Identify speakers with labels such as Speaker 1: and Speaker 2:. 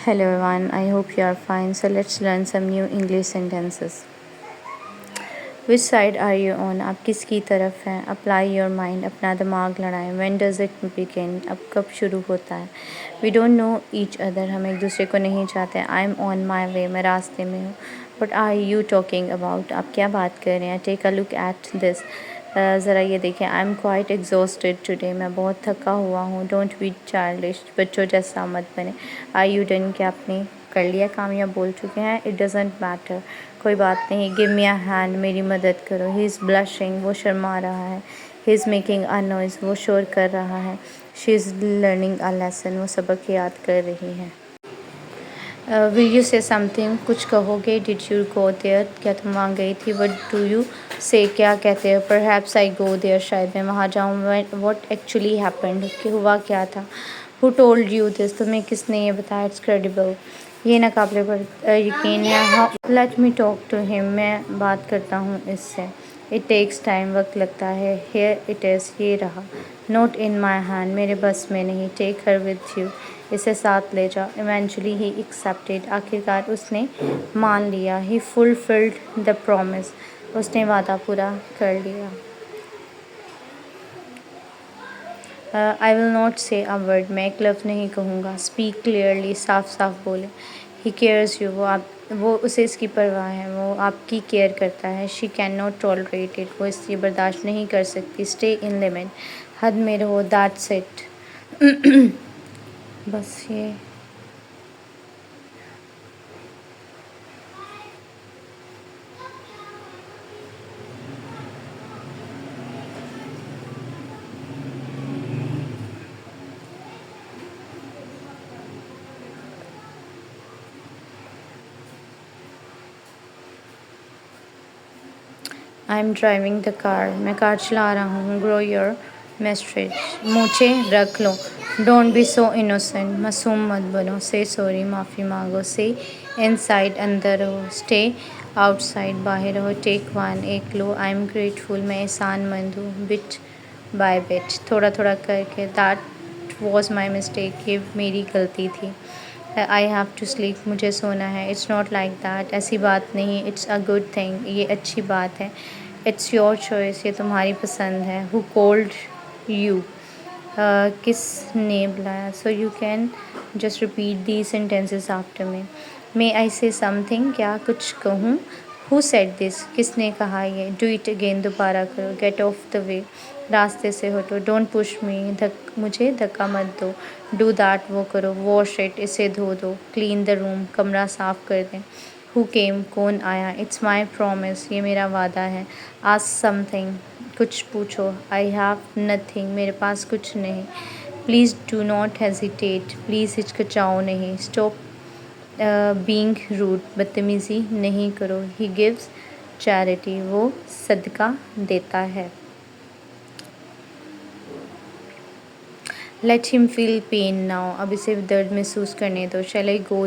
Speaker 1: Hello everyone, I hope you are fine. So let's learn some new English sentences. Which side are you on? आप किसकी तरफ हैं? Apply your mind, अपना दिमाग लड़ाएं. When does it begin? अब कब शुरू होता है? We don't know each other, हम एक दूसरे को नहीं चाहते. I'm on my way, मैं रास्ते में हूँ. What are you talking about? आप क्या बात कर रहे हैं? Take a look at this. ज़रा ये देखें. I'm quite exhausted today, मैं बहुत थका हुआ हूँ. Don't be childish, बच्चों जैसा मत बने. Are you done? क्या आपने कर लिया काम या बोल चुके हैं? It doesn't matter, कोई बात नहीं. गिव मी अ हैंड, मेरी मदद करो. ही इज़ ब्लशिंग, वो शर्मा रहा है. He is making a noise, वो शोर कर रहा है. She is learning a lesson, वो सबक याद कर रही है. विल यू से समथिंग, कुछ कहोगे. डिड यू गो देयर, क्या तुम वहाँ गई थी. वट डू यू से, क्या कहते हो. परहैप्स आई गो देयर, शायद मैं वहाँ जाऊँ. वट एक्चुअली हैपेंड, कि हुआ क्या था. हु टोल्ड यू दिस, तुम्हें किसने ये बताया. इट्स क्रेडिबल, ये नाकाबिले पर यकीन है. How, let me talk to him, मैं बात करता हूँ इससे. इट टेक्स टाइम, वक्त लगता है. हेयर इट इज़, ये रहा. नोट इन माई हैंड, मेरे बस में नहीं. टेक हर विद यू, इसे साथ ले जाओ. इवेंचुअली ही एक्सेप्टेड, आखिरकार उसने मान लिया. ही फुलफिल्ड द प्रॉमिस, उसने वादा पूरा कर लिया. आई विल नॉट से अ वर्ड, मैं एक लफ्ज़ नहीं कहूँगा. स्पीक क्लियरली, साफ साफ बोले. ही केयर्स यू, वो उसे इसकी परवाह है, वो आपकी केयर करता है. She can not tolerate it, वो इसलिए बर्दाश्त नहीं कर सकती. स्टे इन लिमिट, हद में रहो. दैट्स इट, बस ये. I am driving the car, मैं कार चला रहा हूँ. ग्रो योर मैस्ट्रेज, मूछे रख लो. डोंट बी सो इनोसेंट, मासूम मत बनो. से सॉरी, माफ़ी मांगो. से इनसाइड, अंदर रहो. स्टे आउटसाइड, बाहर रहो. टेक वन, एक लो. आई एम ग्रेटफुल, मैं एहसानमंद हूँ. बिट बाय बिट, थोड़ा थोड़ा करके. दैट वॉज माई मिस्टेक, ये मेरी गलती थी. आई हैव टू स्लीप, मुझे सोना है. इट्स नॉट लाइक दैट, ऐसी बात नहीं. इट्स अ गुड थिंग, ये अच्छी बात है. इट्स योर चॉइस, ये तुम्हारी पसंद है. हु कोल्ड यू, किसने बुलाया. So you can just repeat the sentences after me. मे आई से समथिंग, क्या कुछ कहूँ. हु सेड दिस, किसने कहा ये. डू इट अगेन, दोबारा करो. गेट ऑफ द वे, रास्ते से हटो. डोंट पुश मी, मुझे धक्का मत दो. डू दैट, वो करो. वॉश इट, इसे धो दो. क्लीन द रूम, कमरा साफ़ कर दें. हु केम, कौन आया. इट्स माई प्रॉमिस, ये मेरा वादा है. आस्क समथिंग, कुछ पूछो. आई हैव नथिंग, मेरे पास कुछ नहीं. Please do not hesitate, please हिचकिचाओ नहीं. स्टॉप बीइंग रूड, बदतमीज़ी नहीं करो. ही गिव्स चैरिटी, वो सदका देता है. Let him feel pain now, अब इसे दर्द महसूस करने दो. शैल आई गो